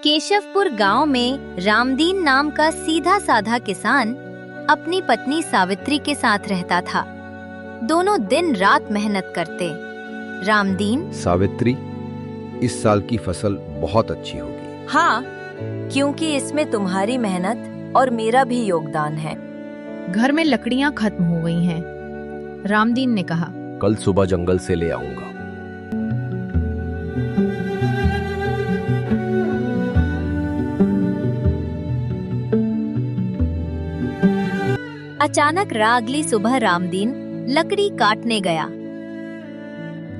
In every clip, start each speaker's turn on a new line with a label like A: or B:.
A: केशवपुर गांव में रामदीन नाम का सीधा साधा किसान अपनी पत्नी सावित्री के साथ रहता था। दोनों दिन रात मेहनत करते। रामदीन,
B: सावित्री, इस साल की फसल बहुत अच्छी होगी।
C: हाँ, क्योंकि इसमें तुम्हारी मेहनत और मेरा भी योगदान है।
D: घर में लकड़ियां खत्म हो गई हैं। रामदीन ने कहा,
B: कल सुबह जंगल से ले आऊंगा।
A: अचानक अगली सुबह रामदीन लकड़ी काटने गया।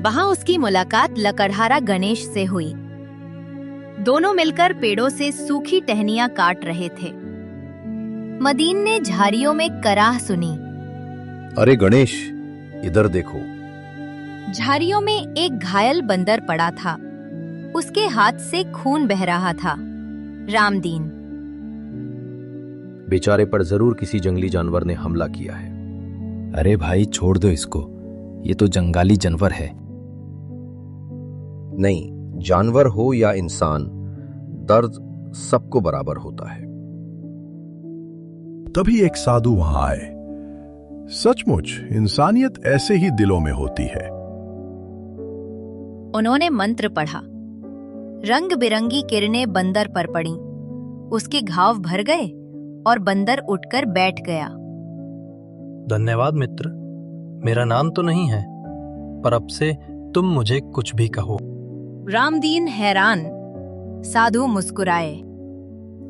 A: वहां उसकी मुलाकात लकड़हारा गणेश से हुई। दोनों मिलकर पेड़ों से सूखी टहनियां काट रहे थे। मदीन ने झाड़ियों में कराह सुनी।
B: अरे गणेश, इधर देखो।
A: झाड़ियों में एक घायल बंदर पड़ा था। उसके हाथ से खून बह रहा था। रामदीन,
B: बेचारे पर जरूर किसी जंगली जानवर ने हमला किया है।
E: अरे भाई, छोड़ दो इसको, ये तो जंगली जानवर है।
B: नहीं, जानवर हो या इंसान, दर्द सबको बराबर होता है।
F: तभी एक साधु वहां आए। सचमुच इंसानियत ऐसे ही दिलों में होती है।
A: उन्होंने मंत्र पढ़ा। रंग बिरंगी किरणें बंदर पर पड़ी। उसके घाव भर गए और बंदर उठकर बैठ गया।
G: धन्यवाद मित्र, मेरा नाम तो नहीं है, पर अब से तुम मुझे कुछ भी कहो।
A: रामदीन हैरान। साधु मुस्कुराए।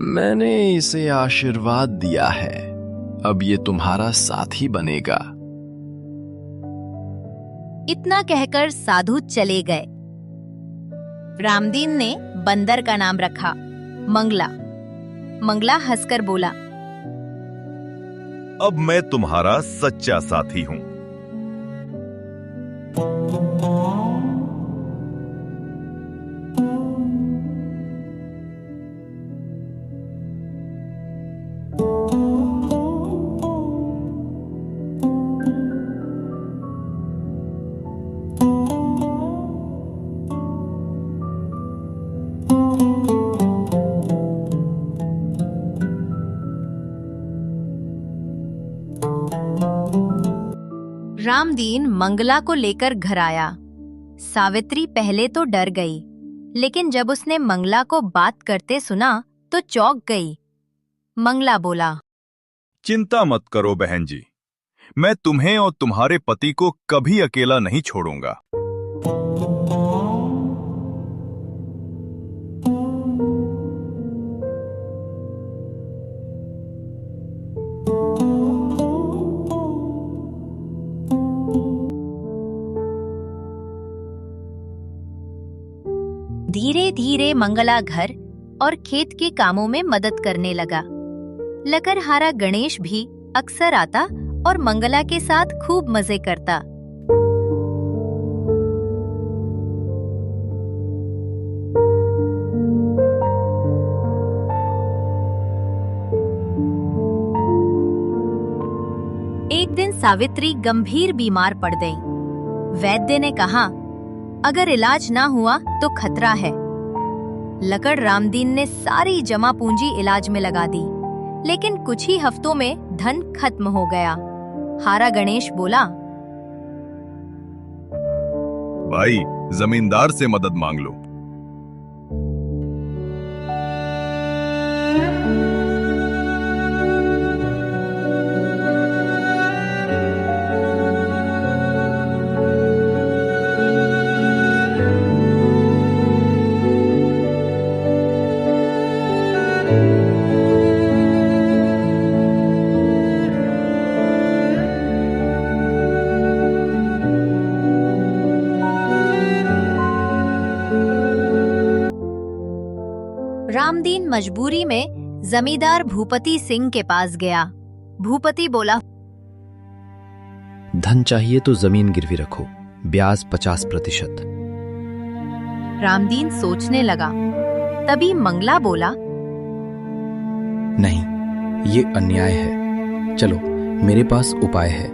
H: मैंने इसे आशीर्वाद दिया है, अब ये तुम्हारा साथी बनेगा।
A: इतना कहकर साधु चले गए। रामदीन ने बंदर का नाम रखा मंगला। मंगला हंसकर बोला,
I: अब मैं तुम्हारा सच्चा साथी हूं।
A: रामदीन मंगला को लेकर घर आया। सावित्री पहले तो डर गई, लेकिन जब उसने मंगला को बात करते सुना तो चौंक गई। मंगला बोला,
I: चिंता मत करो बहन जी, मैं तुम्हें और तुम्हारे पति को कभी अकेला नहीं छोड़ूंगा।
A: धीरे धीरे मंगला घर और खेत के कामों में मदद करने लगा। लकड़हारा गणेश भी अक्सर आता और मंगला के साथ खूब मजे करता। एक दिन सावित्री गंभीर बीमार पड़ गई। वैद्य ने कहा, अगर इलाज ना हुआ तो खतरा है। लकड़ रामदीन ने सारी जमा पूंजी इलाज में लगा दी, लेकिन कुछ ही हफ्तों में धन खत्म हो गया। हारा गणेश बोला,
I: भाई, जमींदार से मदद मांग लो।
A: रामदीन मजबूरी में जमींदार भूपति सिंह के पास गया। भूपति बोला,
E: धन चाहिए तो जमीन गिरवी रखो, ब्याज 50%।
A: रामदीन सोचने लगा। तभी मंगला बोला,
E: नहीं, ये अन्याय है। चलो, मेरे पास उपाय है।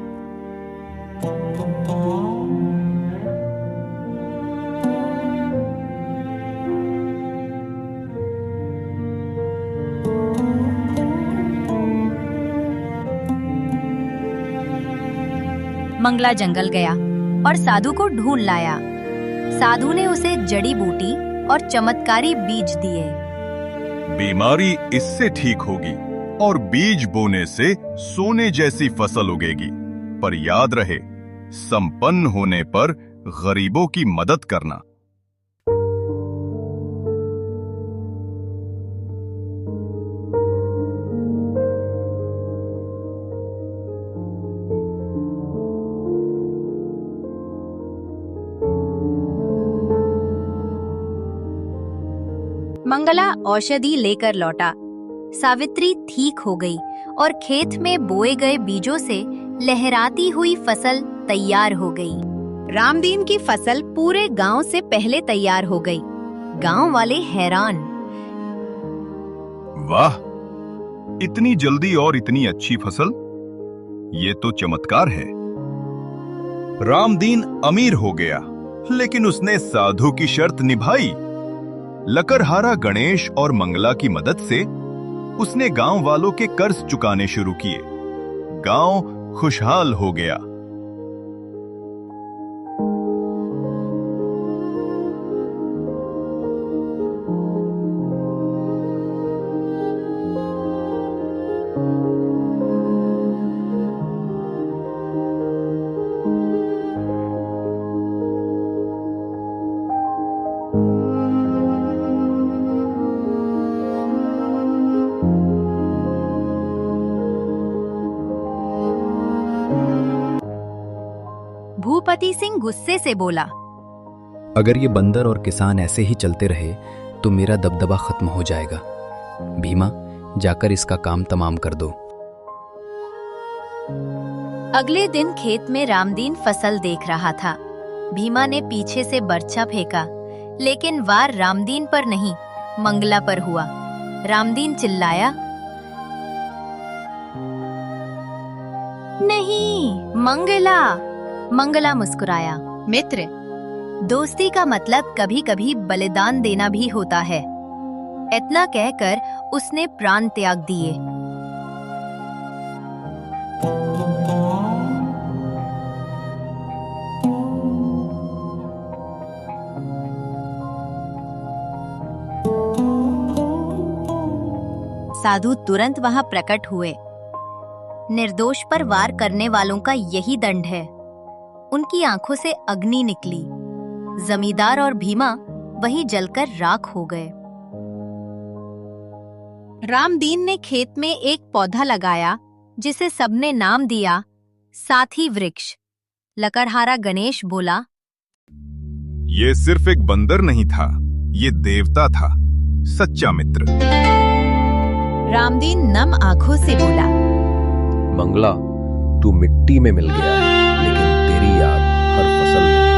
A: मंगला जंगल गया और साधु को ढूंढ लाया। साधु ने उसे जड़ी बूटी और चमत्कारी बीज दिए।
I: बीमारी इससे ठीक होगी और बीज बोने से सोने जैसी फसल उगेगी। पर याद रहे, संपन्न होने पर गरीबों की मदद करना।
A: मंगला औषधि लेकर लौटा। सावित्री ठीक हो गई और खेत में बोए गए बीजों से लहराती हुई फसल तैयार हो गई। रामदीन की फसल पूरे गांव से पहले तैयार हो गई। गांव वाले हैरान।
I: वाह, इतनी जल्दी और इतनी अच्छी फसल, ये तो चमत्कार है। रामदीन अमीर हो गया, लेकिन उसने साधु की शर्त निभाई। लकड़हारा गणेश और मंगला की मदद से उसने गांव वालों के कर्ज चुकाने शुरू किए। गांव खुशहाल हो गया।
A: भूपति सिंह गुस्से से बोला,
E: अगर ये बंदर और किसान ऐसे ही चलते रहे तो मेरा दबदबा खत्म हो जाएगा। भीमा, जाकर इसका काम तमाम कर दो।
A: अगले दिन खेत में रामदीन फसल देख रहा था। भीमा ने पीछे से बर्छा फेंका, लेकिन वार रामदीन पर नहीं, मंगला पर हुआ। रामदीन चिल्लाया, नहीं, मंगला। मंगला मुस्कुराया, मित्र, दोस्ती का मतलब कभी कभी बलिदान देना भी होता है। इतना कहकर उसने प्राण त्याग दिए। साधु तुरंत वहां प्रकट हुए। निर्दोष पर वार करने वालों का यही दंड है। उनकी आंखों से अग्नि निकली। जमींदार और भीमा वहीं जलकर राख हो गए। रामदीन ने खेत में एक पौधा लगाया जिसे सबने नाम दिया साथी वृक्ष। लकड़हारा गणेश बोला,
I: ये सिर्फ एक बंदर नहीं था, ये देवता था, सच्चा मित्र।
A: रामदीन नम आंखों से बोला,
B: मंगला, तू मिट्टी में मिल गया, लेकिन तेरी याद हर फसल में